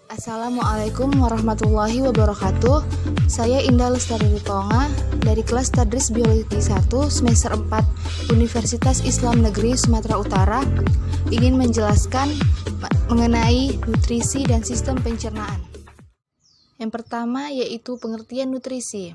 Assalamualaikum warahmatullahi wabarakatuh. Saya Indah Lestari Ritonga dari kelas Tadris Biologi 1 semester 4 Universitas Islam Negeri Sumatera Utara ingin menjelaskan mengenai nutrisi dan sistem pencernaan. Yang pertama yaitu pengertian nutrisi.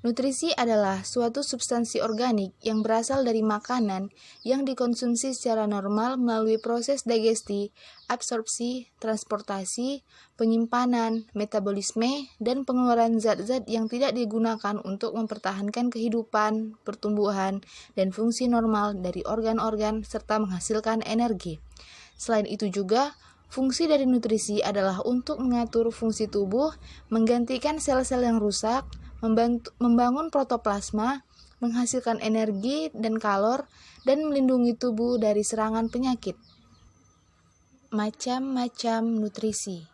Nutrisi adalah suatu substansi organik yang berasal dari makanan yang dikonsumsi secara normal melalui proses digesti, absorpsi, transportasi, penyimpanan, metabolisme, dan pengeluaran zat-zat yang tidak digunakan untuk mempertahankan kehidupan, pertumbuhan, dan fungsi normal dari organ-organ serta menghasilkan energi. Selain itu juga, fungsi dari nutrisi adalah untuk mengatur fungsi tubuh, menggantikan sel-sel yang rusak, membangun protoplasma, menghasilkan energi dan kalor, dan melindungi tubuh dari serangan penyakit. Macam-macam nutrisi.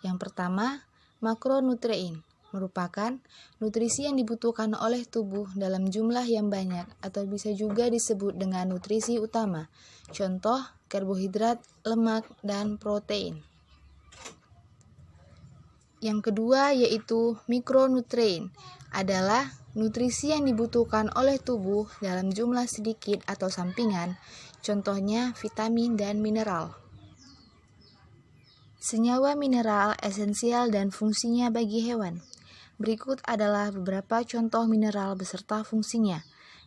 Yang pertama, makronutrien merupakan nutrisi yang dibutuhkan oleh tubuh dalam jumlah yang banyak atau bisa juga disebut dengan nutrisi utama. Contoh, karbohidrat, lemak, dan protein. Yang kedua yaitu mikronutrien adalah nutrisi yang dibutuhkan oleh tubuh dalam jumlah sedikit atau sampingan, contohnya vitamin dan mineral. Senyawa mineral esensial dan fungsinya bagi hewan. Berikut adalah beberapa contoh mineral beserta fungsinya,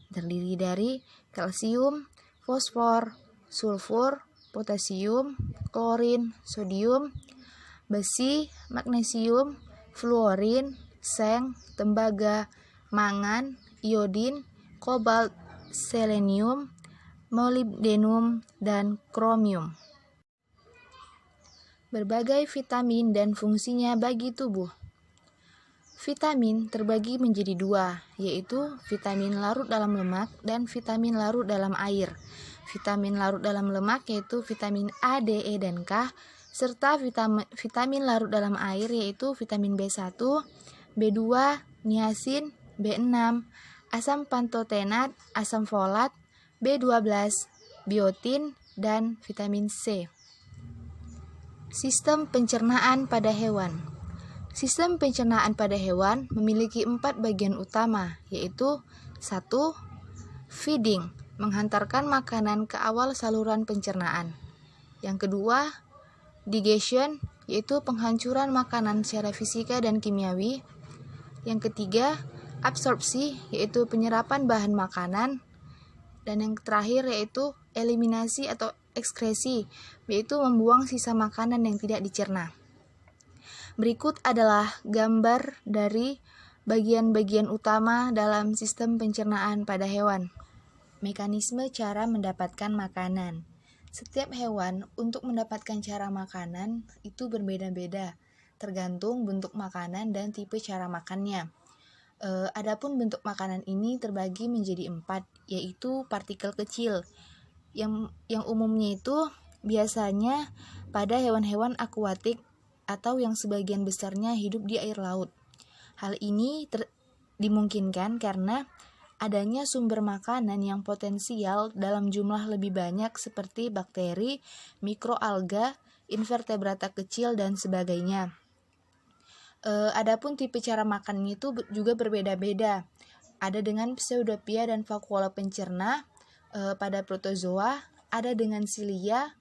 terdiri dari kalsium, fosfor, sulfur, potasium, klorin, sodium, besi, magnesium, fluorin, seng, tembaga, mangan, iodin, kobalt, selenium, molybdenum, dan kromium. Berbagai vitamin dan fungsinya bagi tubuh. Vitamin terbagi menjadi dua, yaitu vitamin larut dalam lemak dan vitamin larut dalam air. Vitamin larut dalam lemak yaitu vitamin A, D, E, dan K, serta vitamin larut dalam air yaitu vitamin B1, B2, niacin, B6, asam pantotenat, asam folat, B12, biotin, dan vitamin C. Sistem pencernaan pada hewan. Sistem pencernaan pada hewan memiliki 4 bagian utama, yaitu 1. Feeding, menghantarkan makanan ke awal saluran pencernaan. Yang kedua, digestion, yaitu penghancuran makanan secara fisika dan kimiawi. Yang ketiga, absorpsi, yaitu penyerapan bahan makanan. Dan yang terakhir yaitu eliminasi atau ekskresi, yaitu membuang sisa makanan yang tidak dicerna. Berikut adalah gambar dari bagian-bagian utama dalam sistem pencernaan pada hewan. Mekanisme cara mendapatkan makanan. Setiap hewan untuk mendapatkan cara makanan itu berbeda-beda, tergantung bentuk makanan dan tipe cara makannya. Adapun bentuk makanan ini terbagi menjadi 4, yaitu partikel kecil. Yang umumnya itu biasanya pada hewan-hewan akuatik atau yang sebagian besarnya hidup di air laut. Hal ini dimungkinkan karena adanya sumber makanan yang potensial dalam jumlah lebih banyak seperti bakteri, mikroalga, invertebrata kecil, dan sebagainya. Adapun tipe cara makannya itu juga berbeda-beda. Ada dengan pseudopia dan vakuola pencerna pada protozoa, ada dengan silia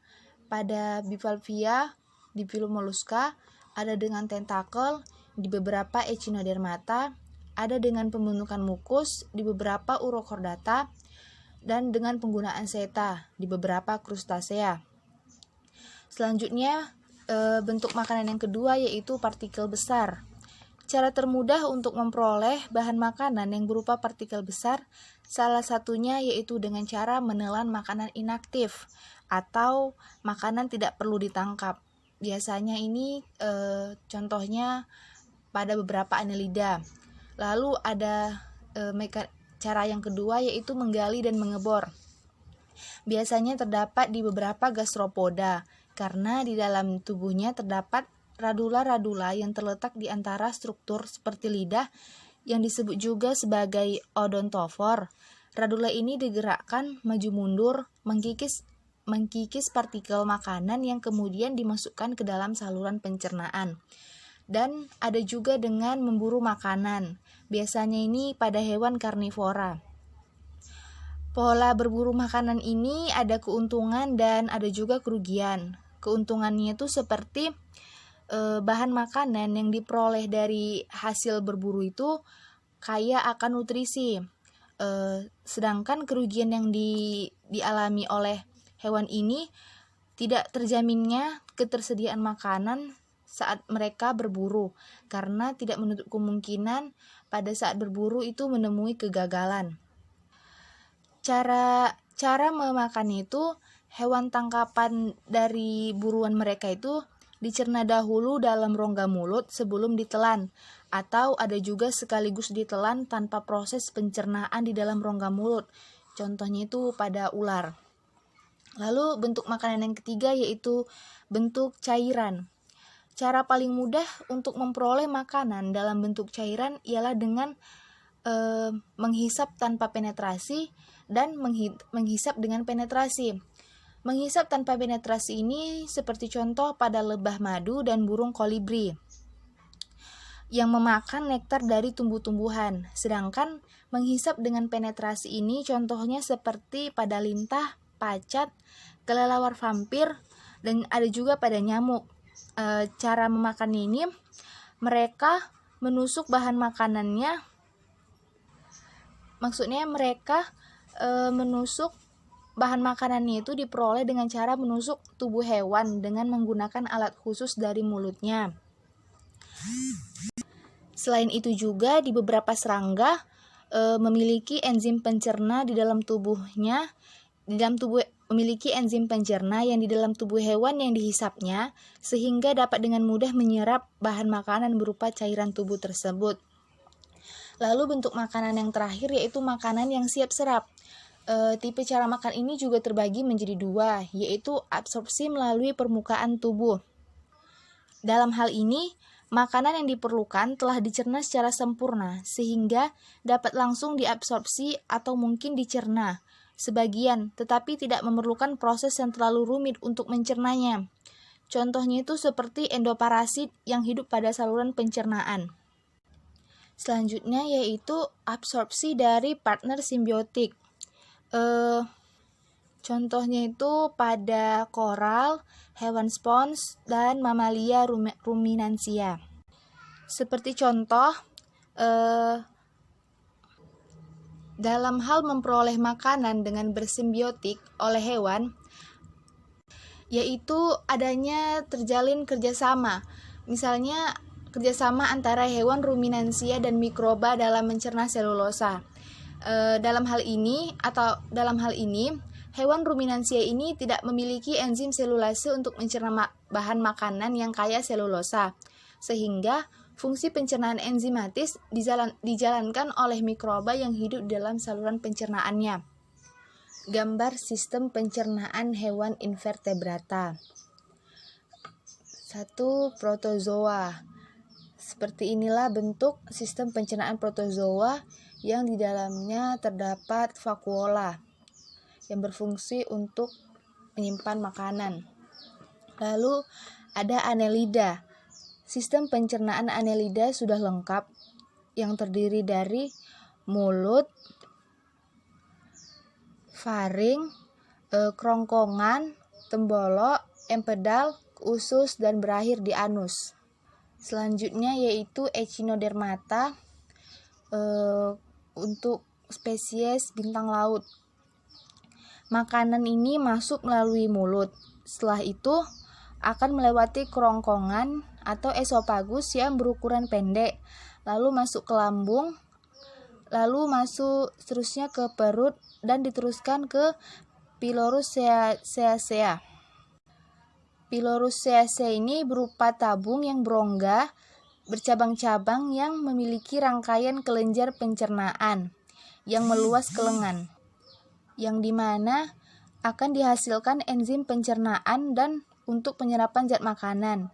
pada bivalvia, Diphyllomollusca, ada dengan tentakel di beberapa echinodermata, ada dengan pembentukan mukus di beberapa urochordata, dan dengan penggunaan seta di beberapa krustasea. Selanjutnya, bentuk makanan yang kedua yaitu partikel besar. Cara termudah untuk memperoleh bahan makanan yang berupa partikel besar, salah satunya yaitu dengan cara menelan makanan inaktif atau makanan tidak perlu ditangkap. Biasanya ini contohnya pada beberapa annelida. Lalu ada cara yang kedua yaitu menggali dan mengebor. Biasanya terdapat di beberapa gastropoda karena di dalam tubuhnya terdapat radula-radula yang terletak di antara struktur seperti lidah yang disebut juga sebagai odontofor. Radula ini digerakkan maju mundur, mengkikis mengkikis partikel makanan yang kemudian dimasukkan ke dalam saluran pencernaan. Dan ada juga dengan memburu makanan. Biasanya ini pada hewan karnivora. Pola berburu makanan ini ada keuntungan dan ada juga kerugian. Keuntungannya itu seperti bahan makanan yang diperoleh dari hasil berburu itu kaya akan nutrisi. Sedangkan kerugian yang dialami oleh hewan ini tidak terjaminnya ketersediaan makanan saat mereka berburu, karena tidak menutup kemungkinan pada saat berburu itu menemui kegagalan. Cara memakannya itu, hewan tangkapan dari buruan mereka itu dicerna dahulu dalam rongga mulut sebelum ditelan, atau ada juga sekaligus ditelan tanpa proses pencernaan di dalam rongga mulut. Contohnya itu pada ular. Lalu bentuk makanan yang ketiga yaitu bentuk cairan. Cara paling mudah untuk memperoleh makanan dalam bentuk cairan ialah dengan menghisap tanpa penetrasi dan menghisap dengan penetrasi. Menghisap tanpa penetrasi ini seperti contoh pada lebah madu dan burung kolibri yang memakan nektar dari tumbuh-tumbuhan. Sedangkan menghisap dengan penetrasi ini contohnya seperti pada lintah, pacat, kelelawar vampir, dan ada juga pada nyamuk. Cara memakan ini, mereka menusuk bahan makanannya. Maksudnya mereka menusuk bahan makanannya itu diperoleh dengan cara menusuk tubuh hewan dengan menggunakan alat khusus dari mulutnya. Selain itu juga di beberapa serangga memiliki enzim pencerna di dalam tubuhnya, memiliki enzim pencerna yang di dalam tubuh hewan yang dihisapnya, sehingga dapat dengan mudah menyerap bahan makanan berupa cairan tubuh tersebut. Lalu bentuk makanan yang terakhir yaitu makanan yang siap serap. Tipe cara makan ini juga terbagi menjadi dua, yaitu absorpsi melalui permukaan tubuh. Dalam hal ini, makanan yang diperlukan telah dicerna secara sempurna, sehingga dapat langsung diabsorpsi atau mungkin dicerna sebagian, tetapi tidak memerlukan proses yang terlalu rumit untuk mencernanya. Contohnya itu seperti endoparasit yang hidup pada saluran pencernaan. Selanjutnya yaitu absorpsi dari partner simbiotik. Contohnya itu pada koral, hewan spons, dan mamalia ruminansia. Seperti contoh, dalam hal memperoleh makanan dengan bersimbiotik oleh hewan, yaitu adanya terjalin kerjasama. Misalnya kerjasama antara hewan ruminansia dan mikroba dalam mencerna selulosa. Dalam hal ini, hewan ruminansia ini tidak memiliki enzim selulase untuk mencerna bahan makanan yang kaya selulosa, sehingga fungsi pencernaan enzimatis dijalankan oleh mikroba yang hidup dalam saluran pencernaannya. Gambar sistem pencernaan hewan invertebrata. 1. Protozoa. Seperti inilah bentuk sistem pencernaan protozoa yang di dalamnya terdapat vakuola yang berfungsi untuk menyimpan makanan. Lalu ada Annelida. Sistem pencernaan Annelida sudah lengkap yang terdiri dari mulut, faring, kerongkongan, tembolok, empedal, usus, dan berakhir di anus. Selanjutnya yaitu Echinodermata untuk spesies bintang laut. Makanan ini masuk melalui mulut. Setelah itu akan melewati kerongkongan atau esofagus yang berukuran pendek, lalu masuk ke lambung, lalu masuk seterusnya ke perut dan diteruskan ke Pylorus caeacea. Pylorus caeacea ini berupa tabung yang berongga bercabang-cabang yang memiliki rangkaian kelenjar pencernaan yang meluas ke lengan, yang dimana akan dihasilkan enzim pencernaan dan untuk penyerapan zat makanan.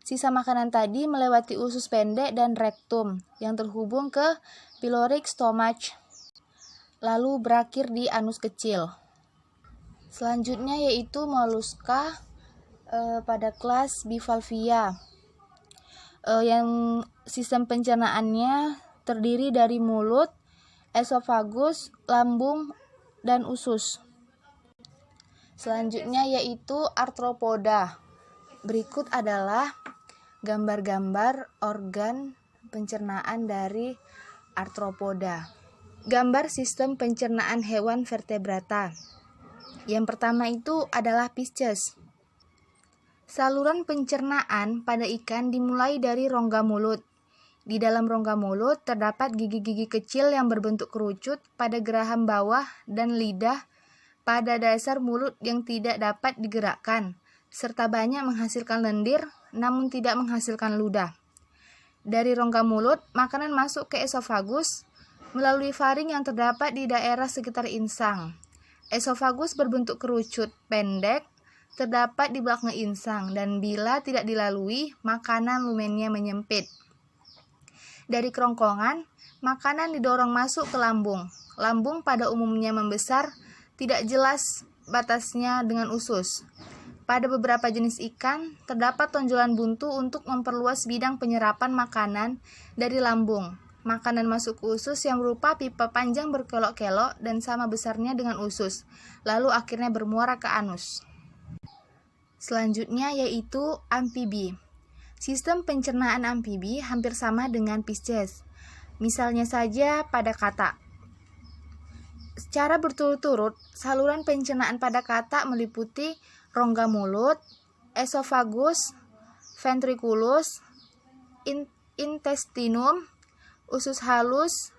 Sisa makanan tadi melewati usus pendek dan rektum yang terhubung ke pyloric stomach, lalu berakhir di anus kecil. Selanjutnya yaitu moluska pada kelas Bivalvia, yang sistem pencernaannya terdiri dari mulut, esofagus, lambung, dan usus. Selanjutnya yaitu arthropoda. Berikut adalah gambar-gambar organ pencernaan dari arthropoda. Gambar sistem pencernaan hewan vertebrata. Yang pertama itu adalah Pisces. Saluran pencernaan pada ikan dimulai dari rongga mulut. Di dalam rongga mulut terdapat gigi-gigi kecil yang berbentuk kerucut pada geraham bawah dan lidah pada dasar mulut yang tidak dapat digerakkan, serta banyak menghasilkan lendir namun tidak menghasilkan ludah. Dari rongga mulut, makanan masuk ke esofagus melalui faring yang terdapat di daerah sekitar insang. Esofagus berbentuk kerucut pendek, terdapat di belakang insang, dan bila tidak dilalui, makanan lumennya menyempit. Dari kerongkongan, makanan didorong masuk ke lambung. Lambung pada umumnya membesar, tidak jelas batasnya dengan usus. Pada beberapa jenis ikan, terdapat tonjolan buntu untuk memperluas bidang penyerapan makanan dari lambung. Makanan masuk ke usus yang berupa pipa panjang berkelok-kelok dan sama besarnya dengan usus, lalu akhirnya bermuara ke anus. Selanjutnya yaitu amfibi. Sistem pencernaan amfibi hampir sama dengan Pisces. Misalnya saja pada katak. Secara berturut-turut, saluran pencernaan pada katak meliputi rongga mulut, esofagus, ventriculus, intestinum, usus halus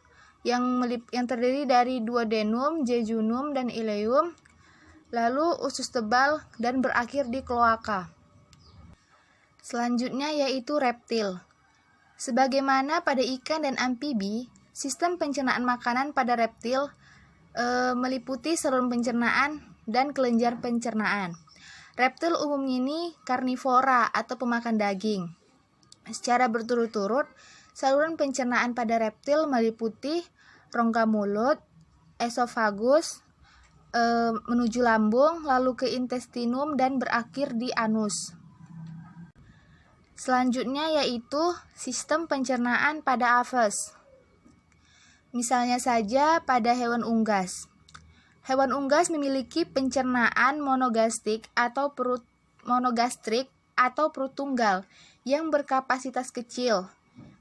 yang terdiri dari duodenum, jejunum, dan ileum, lalu usus tebal dan berakhir di kloaka. Selanjutnya yaitu reptil. Sebagaimana pada ikan dan amfibi, sistem pencernaan makanan pada reptil meliputi saluran pencernaan dan kelenjar pencernaan. Reptil umumnya ini karnivora atau pemakan daging. Secara berturut-turut, saluran pencernaan pada reptil meliputi rongga mulut, esofagus, menuju lambung, lalu ke intestinum dan berakhir di anus. Selanjutnya yaitu sistem pencernaan pada aves. Misalnya saja pada hewan unggas. Hewan unggas memiliki pencernaan monogastrik atau perut tunggal yang berkapasitas kecil.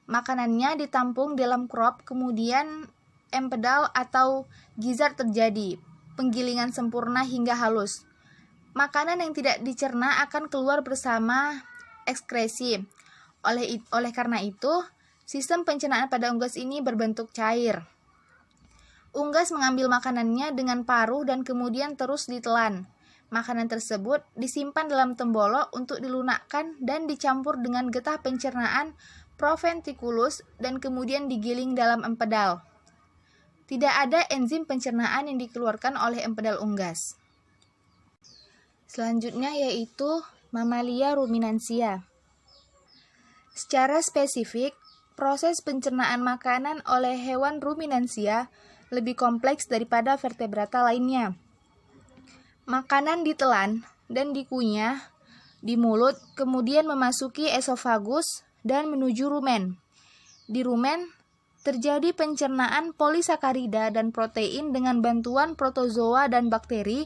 Makanannya ditampung dalam crop, kemudian empedal atau gizzard terjadi, penggilingan sempurna hingga halus. Makanan yang tidak dicerna akan keluar bersama ekskresi. Oleh karena itu, sistem pencernaan pada unggas ini berbentuk cair. Unggas mengambil makanannya dengan paruh dan kemudian terus ditelan. Makanan tersebut disimpan dalam tembolok untuk dilunakkan dan dicampur dengan getah pencernaan proventriculus dan kemudian digiling dalam empedal. Tidak ada enzim pencernaan yang dikeluarkan oleh empedal unggas. Selanjutnya yaitu Mamalia ruminansia. Secara spesifik, proses pencernaan makanan oleh hewan ruminansia lebih kompleks daripada vertebrata lainnya. Makanan ditelan dan dikunyah di mulut, kemudian memasuki esofagus dan menuju rumen. Di rumen, terjadi pencernaan polisakarida dan protein dengan bantuan protozoa dan bakteri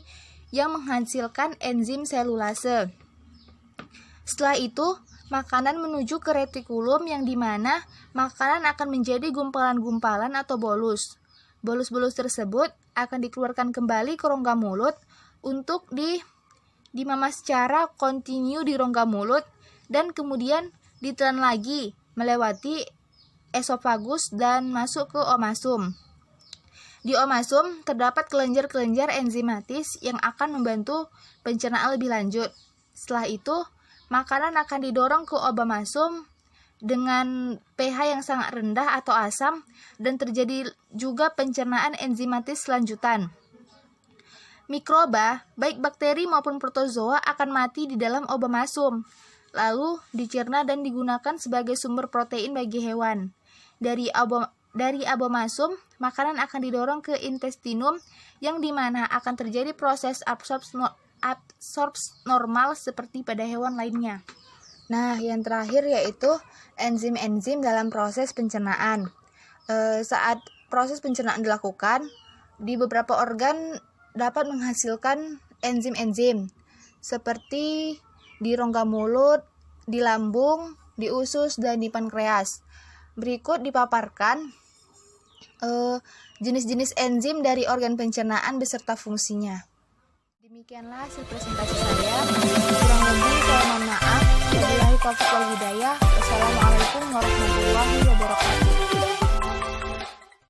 yang menghasilkan enzim selulase. Setelah itu, makanan menuju ke retikulum yang dimana makanan akan menjadi gumpalan-gumpalan atau bolus. Bolus-bolus tersebut akan dikeluarkan kembali ke rongga mulut untuk dimamah secara kontinu di rongga mulut dan kemudian ditelan lagi melewati esofagus dan masuk ke omasum. Di omasum terdapat kelenjar-kelenjar enzimatis yang akan membantu pencernaan lebih lanjut. Setelah itu, makanan akan didorong ke obamasum dengan pH yang sangat rendah atau asam dan terjadi juga pencernaan enzimatis lanjutan. Mikroba, baik bakteri maupun protozoa akan mati di dalam obamasum, lalu dicerna dan digunakan sebagai sumber protein bagi hewan. Dari Dari abomasum, makanan akan didorong ke intestinum yang dimana akan terjadi proses absorpsi normal seperti pada hewan lainnya. Nah, yang terakhir yaitu enzim-enzim dalam proses pencernaan. Saat proses pencernaan dilakukan, di beberapa organ dapat menghasilkan enzim-enzim seperti di rongga mulut, di lambung, di usus, dan di pankreas. Berikut dipaparkan jenis-jenis enzim dari organ pencernaan beserta fungsinya. Demikianlah hasil presentasi saya. Kurang lebih saya mohon maaf. Wabillahi taufiq wal hidayah. Wassalamualaikum warahmatullahi wabarakatuh.